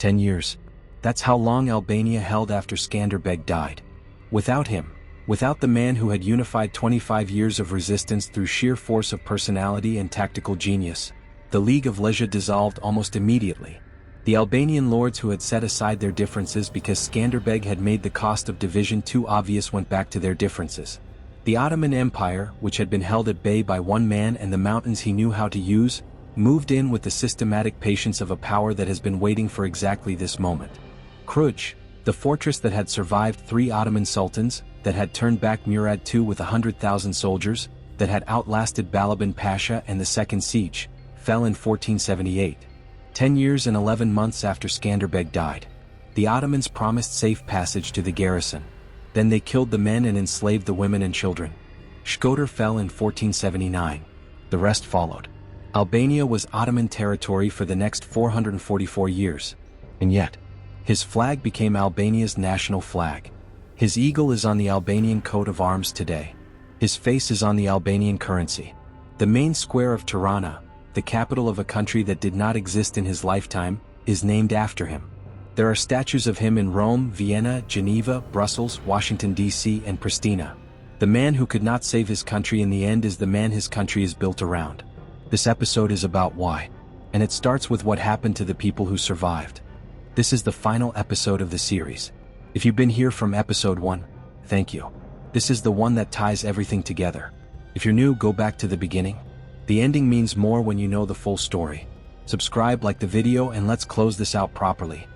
10 years. That's how long Albania held after Skanderbeg died. Without him, without the man who had unified 25 years of resistance through sheer force of personality and tactical genius, the League of Legia dissolved almost immediately. The Albanian lords who had set aside their differences because Skanderbeg had made the cost of division too obvious went back to their differences. The Ottoman Empire, which had been held at bay by one man and the mountains he knew how to use, moved in with the systematic patience of a power that has been waiting for exactly this moment. Cluj, the fortress that had survived 3 Ottoman sultans, that had turned back Murad II with 100,000 soldiers, that had outlasted Balaban Pasha and the Second Siege, fell in 1478. 10 years and 11 months after Skanderbeg died. The Ottomans promised safe passage to the garrison. Then they killed the men and enslaved the women and children. Shkodër fell in 1479. The rest followed. Albania was Ottoman territory for the next 444 years. And yet, his flag became Albania's national flag. His eagle is on the Albanian coat of arms today. His face is on the Albanian currency. The main square of Tirana, the capital of a country that did not exist in his lifetime, is named after him. There are statues of him in Rome, Vienna, Geneva, Brussels, Washington, D.C., and Pristina. The man who could not save his country in the end is the man his country is built around. This episode is about why. And it starts with what happened to the people who survived. This is the final episode of the series. If you've been here from episode 1, thank you. This is the one that ties everything together. If you're new, go back to the beginning. The ending means more when you know the full story. Subscribe, like the video, and let's close this out properly.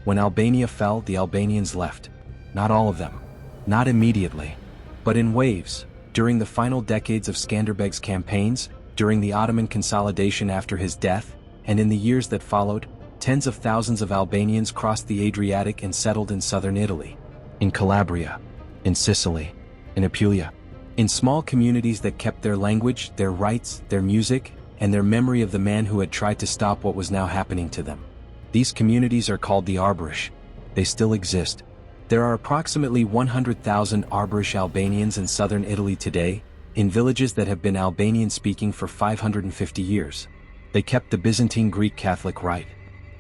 When Albania fell, the Albanians left. Not all of them. Not immediately. But in waves, during the final decades of Skanderbeg's campaigns, during the Ottoman consolidation after his death, and in the years that followed, tens of thousands of Albanians crossed the Adriatic and settled in southern Italy. In Calabria. In Sicily. In Apulia. In small communities that kept their language, their rights, their music, and their memory of the man who had tried to stop what was now happening to them. These communities are called the Arbërish. They still exist. There are approximately 100,000 Arbërish Albanians in southern Italy today, in villages that have been Albanian-speaking for 550 years. They kept the Byzantine Greek Catholic Rite.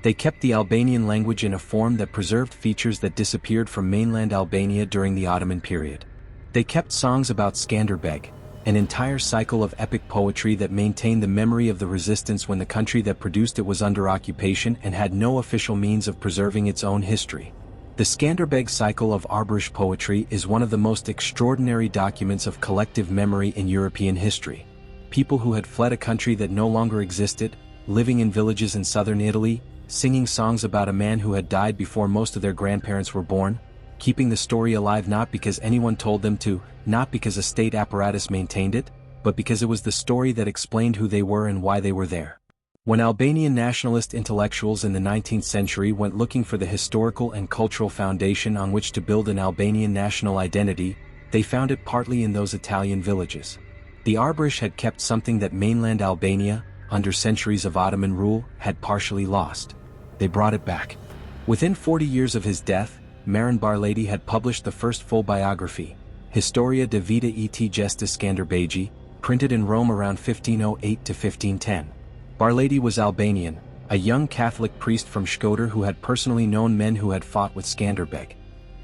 They kept the Albanian language in a form that preserved features that disappeared from mainland Albania during the Ottoman period. They kept songs about Skanderbeg, an entire cycle of epic poetry that maintained the memory of the resistance when the country that produced it was under occupation and had no official means of preserving its own history. The Skanderbeg cycle of Arbërish poetry is one of the most extraordinary documents of collective memory in European history. People who had fled a country that no longer existed, living in villages in southern Italy, singing songs about a man who had died before most of their grandparents were born, keeping the story alive not because anyone told them to, not because a state apparatus maintained it, but because it was the story that explained who they were and why they were there. When Albanian nationalist intellectuals in the 19th century went looking for the historical and cultural foundation on which to build an Albanian national identity, they found it partly in those Italian villages. The Arbërish had kept something that mainland Albania, under centuries of Ottoman rule, had partially lost. They brought it back. Within 40 years of his death, Marin Barlady had published the first full biography, Historia de Vita et Gestis Skanderbegi, printed in Rome around 1508 to 1510. Barlady was Albanian, a young Catholic priest from Shkodër who had personally known men who had fought with Skanderbeg.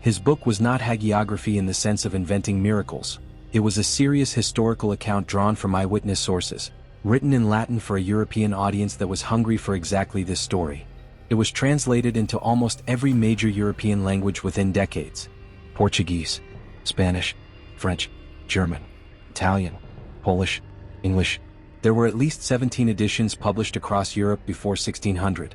His book was not hagiography in the sense of inventing miracles. It was a serious historical account drawn from eyewitness sources, written in Latin for a European audience that was hungry for exactly this story. It was translated into almost every major European language within decades. Portuguese, Spanish, French, German, Italian, Polish, English. There were at least 17 editions published across Europe before 1600.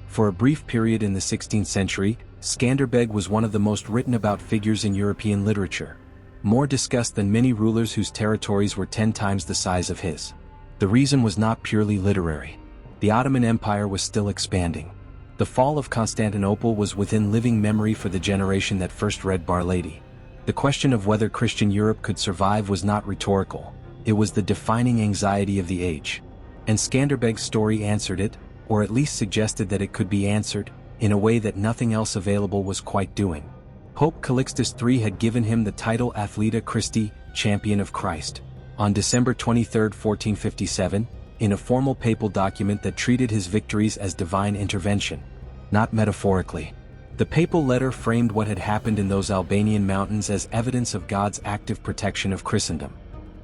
For a brief period in the 16th century, Skanderbeg was one of the most written about figures in European literature. More discussed than many rulers whose territories were 10 times the size of his. The reason was not purely literary. The Ottoman Empire was still expanding. The fall of Constantinople was within living memory for the generation that first read Barlady. The question of whether Christian Europe could survive was not rhetorical. It was the defining anxiety of the age. And Skanderbeg's story answered it, or at least suggested that it could be answered, in a way that nothing else available was quite doing. Pope Calixtus III had given him the title Athleta Christi, Champion of Christ, on December 23, 1457, in a formal papal document that treated his victories as divine intervention. not metaphorically. The papal letter framed what had happened in those Albanian mountains as evidence of God's active protection of Christendom.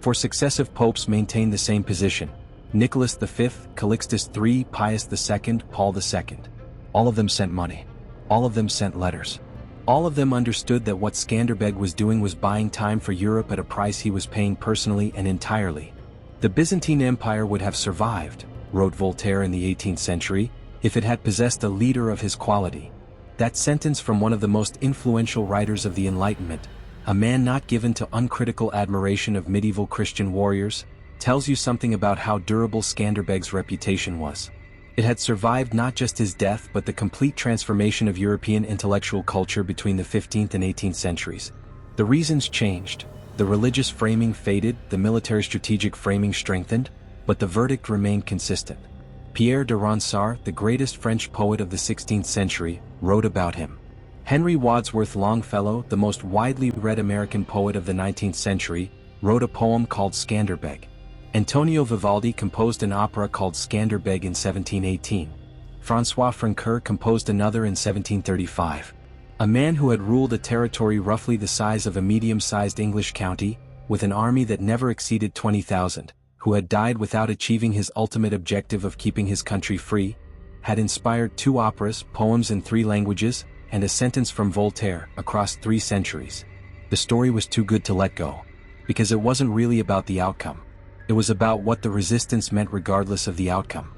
For successive popes maintained the same position: Nicholas V, Calixtus III, Pius II, Paul II. All of them sent money. All of them sent letters. All of them understood that what Skanderbeg was doing was buying time for Europe at a price he was paying personally and entirely. The Byzantine Empire would have survived, wrote Voltaire in the 18th century, if it had possessed a leader of his quality. That sentence from one of the most influential writers of the Enlightenment, a man not given to uncritical admiration of medieval Christian warriors, tells you something about how durable Skanderbeg's reputation was. It had survived not just his death but the complete transformation of European intellectual culture between the 15th and 18th centuries. The reasons changed, the religious framing faded, the military strategic framing strengthened, but the verdict remained consistent. Pierre de Ronsard, the greatest French poet of the 16th century, wrote about him. Henry Wadsworth Longfellow, the most widely read American poet of the 19th century, wrote a poem called Skanderbeg. Antonio Vivaldi composed an opera called Skanderbeg in 1718. François Francoeur composed another in 1735. A man who had ruled a territory roughly the size of a medium-sized English county, with an army that never exceeded 20,000, who had died without achieving his ultimate objective of keeping his country free, had inspired 2 operas, poems in 3 languages, and a sentence from Voltaire across 3 centuries. The story was too good to let go, because it wasn't really about the outcome. It was about what the resistance meant regardless of the outcome.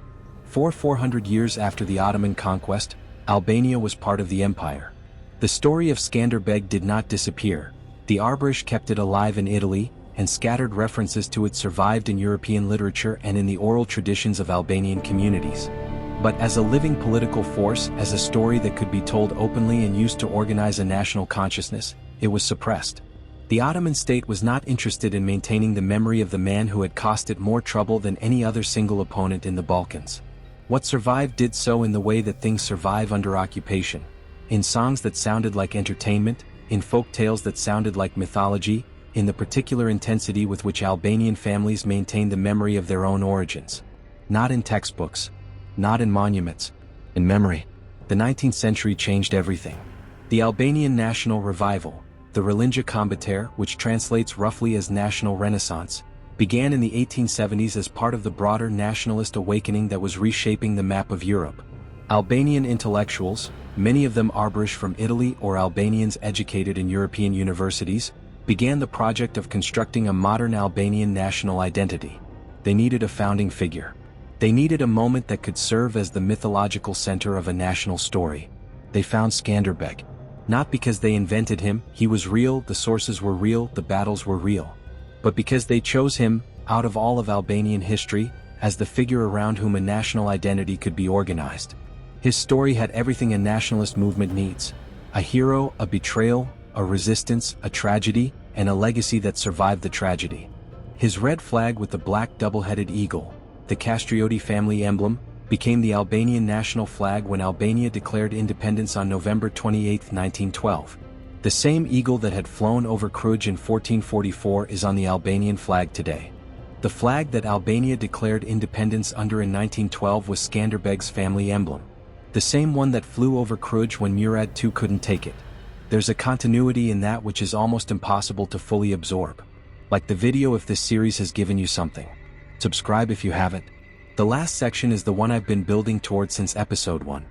400 years after the Ottoman conquest, Albania was part of the empire. The story of Skanderbeg did not disappear. The Arborish kept it alive in Italy, and scattered references to it survived in European literature and in the oral traditions of Albanian communities. But as a living political force, as a story that could be told openly and used to organize a national consciousness, it was suppressed. The Ottoman state was not interested in maintaining the memory of the man who had cost it more trouble than any other single opponent in the Balkans. What survived did so in the way that things survive under occupation, in songs that sounded like entertainment, in folk tales that sounded like mythology, in the particular intensity with which Albanian families maintained the memory of their own origins. Not in textbooks, not in monuments, in memory. The 19th century changed everything. The Albanian national revival, the Religio Combatere, which translates roughly as National Renaissance, began in the 1870s as part of the broader nationalist awakening that was reshaping the map of Europe. Albanian intellectuals, many of them Arborish from Italy or Albanians educated in European universities, began the project of constructing a modern Albanian national identity. They needed a founding figure. They needed a moment that could serve as the mythological center of a national story. They found Skanderbeg. Not because they invented him, he was real, the sources were real, the battles were real. But because they chose him, out of all of Albanian history, as the figure around whom a national identity could be organized. His story had everything a nationalist movement needs: a hero, a betrayal, a resistance, a tragedy, and a legacy that survived the tragedy. His red flag with the black double-headed eagle, the Castrioti family emblem, became the Albanian national flag when Albania declared independence on November 28, 1912. The same eagle that had flown over Cluj in 1444 is on the Albanian flag today. The flag that Albania declared independence under in 1912 was Skanderbeg's family emblem. The same one that flew over Cluj when Murad II couldn't take it. There's a continuity in that which is almost impossible to fully absorb. Like the video if this series has given you something. Subscribe if you haven't. The last section is the one I've been building towards since episode 1.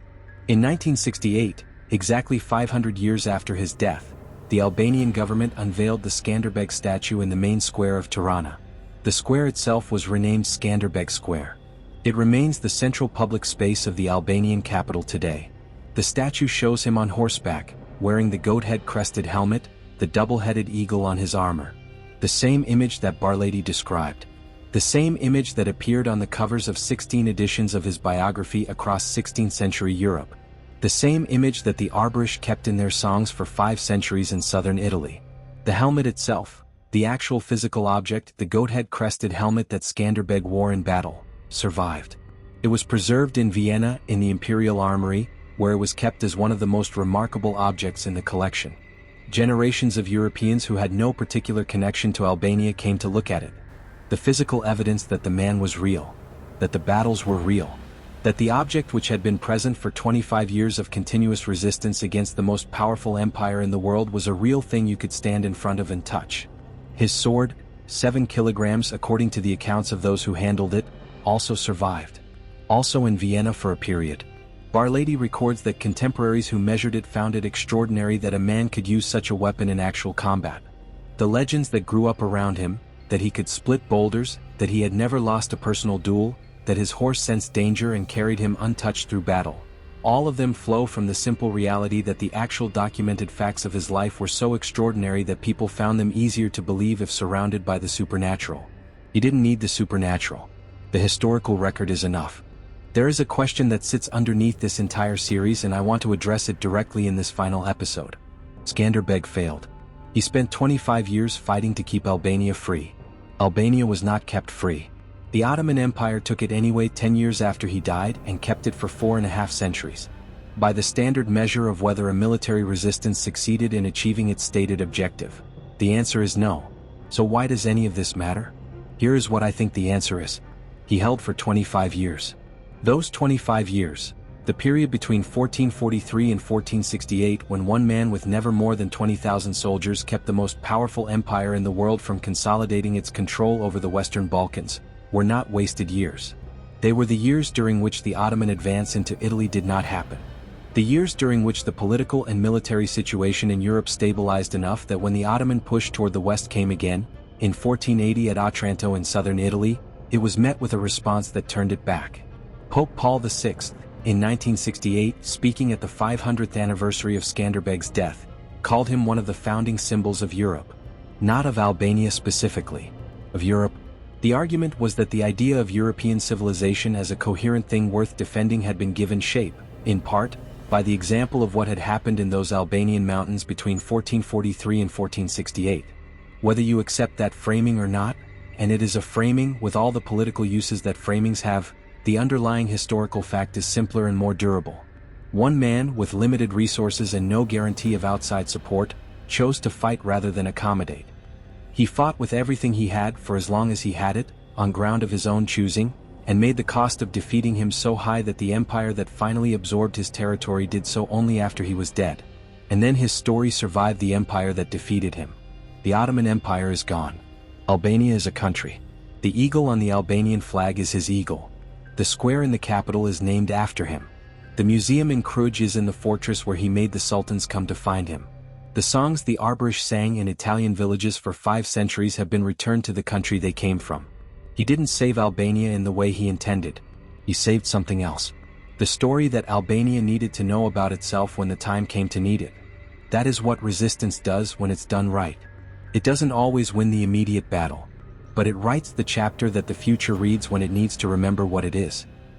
In 1968, exactly 500 years after his death, the Albanian government unveiled the Skanderbeg statue in the main square of Tirana. The square itself was renamed Skanderbeg Square. It remains the central public space of the Albanian capital today. The statue shows him on horseback, wearing the goat-head crested helmet, the double-headed eagle on his armor. The same image that Barlady described. The same image that appeared on the covers of 16 editions of his biography across 16th century Europe. The same image that the Arborish kept in their songs for 5 centuries in southern Italy. The helmet itself, the actual physical object, the goat-head crested helmet that Skanderbeg wore in battle, survived. It was preserved in Vienna in the Imperial Armory, where it was kept as one of the most remarkable objects in the collection. Generations of Europeans who had no particular connection to Albania came to look at it. The physical evidence that the man was real, that the battles were real, That the object which had been present for 25 years of continuous resistance against the most powerful empire in the world was a real thing you could stand in front of and touch. His sword, 7 kilograms according to the accounts of those who handled it, also survived. Also in Vienna for a period. Barlady records that contemporaries who measured it found it extraordinary that a man could use such a weapon in actual combat. The legends that grew up around him, that he could split boulders, that he had never lost a personal duel, that his horse sensed danger and carried him untouched through battle. All of them flow from the simple reality that the actual documented facts of his life were so extraordinary that people found them easier to believe if surrounded by the supernatural. He didn't need the supernatural. The historical record is enough. There is a question that sits underneath this entire series and I want to address it directly in this final episode. Skanderbeg failed. He spent 25 years fighting to keep Albania free. Albania was not kept free. The Ottoman Empire took it anyway 10 years after he died and kept it for 4.5 centuries. By the standard measure of whether a military resistance succeeded in achieving its stated objective, the answer is no. So why does any of this matter? Here is what I think the answer is. He held for 25 years. Those 25 years, the period between 1443 and 1468 when one man with never more than 20,000 soldiers kept the most powerful empire in the world from consolidating its control over the Western Balkans, were not wasted years. They were the years during which the Ottoman advance into Italy did not happen. The years during which the political and military situation in Europe stabilized enough that when the Ottoman push toward the west came again, in 1480 at Otranto in southern Italy, it was met with a response that turned it back. Pope Paul VI, in 1968, speaking at the 500th anniversary of Skanderbeg's death, called him one of the founding symbols of Europe. Not of Albania specifically. Of Europe. The argument was that the idea of European civilization as a coherent thing worth defending had been given shape, in part, by the example of what had happened in those Albanian mountains between 1443 and 1468. Whether you accept that framing or not, and it is a framing with all the political uses that framings have, the underlying historical fact is simpler and more durable. One man with limited resources and no guarantee of outside support, chose to fight rather than accommodate. He fought with everything he had for as long as he had it, on ground of his own choosing, and made the cost of defeating him so high that the empire that finally absorbed his territory did so only after he was dead. And then his story survived the empire that defeated him. The Ottoman Empire is gone. Albania is a country. The eagle on the Albanian flag is his eagle. The square in the capital is named after him. The museum in Cluj is in the fortress where he made the sultans come to find him. The songs the Arborish sang in Italian villages for 5 centuries have been returned to the country they came from. He didn't save Albania in the way he intended. He saved something else. The story that Albania needed to know about itself when the time came to need it. That is what resistance does when it's done right. It doesn't always win the immediate battle, but it writes the chapter that the future reads when it needs to remember what it is.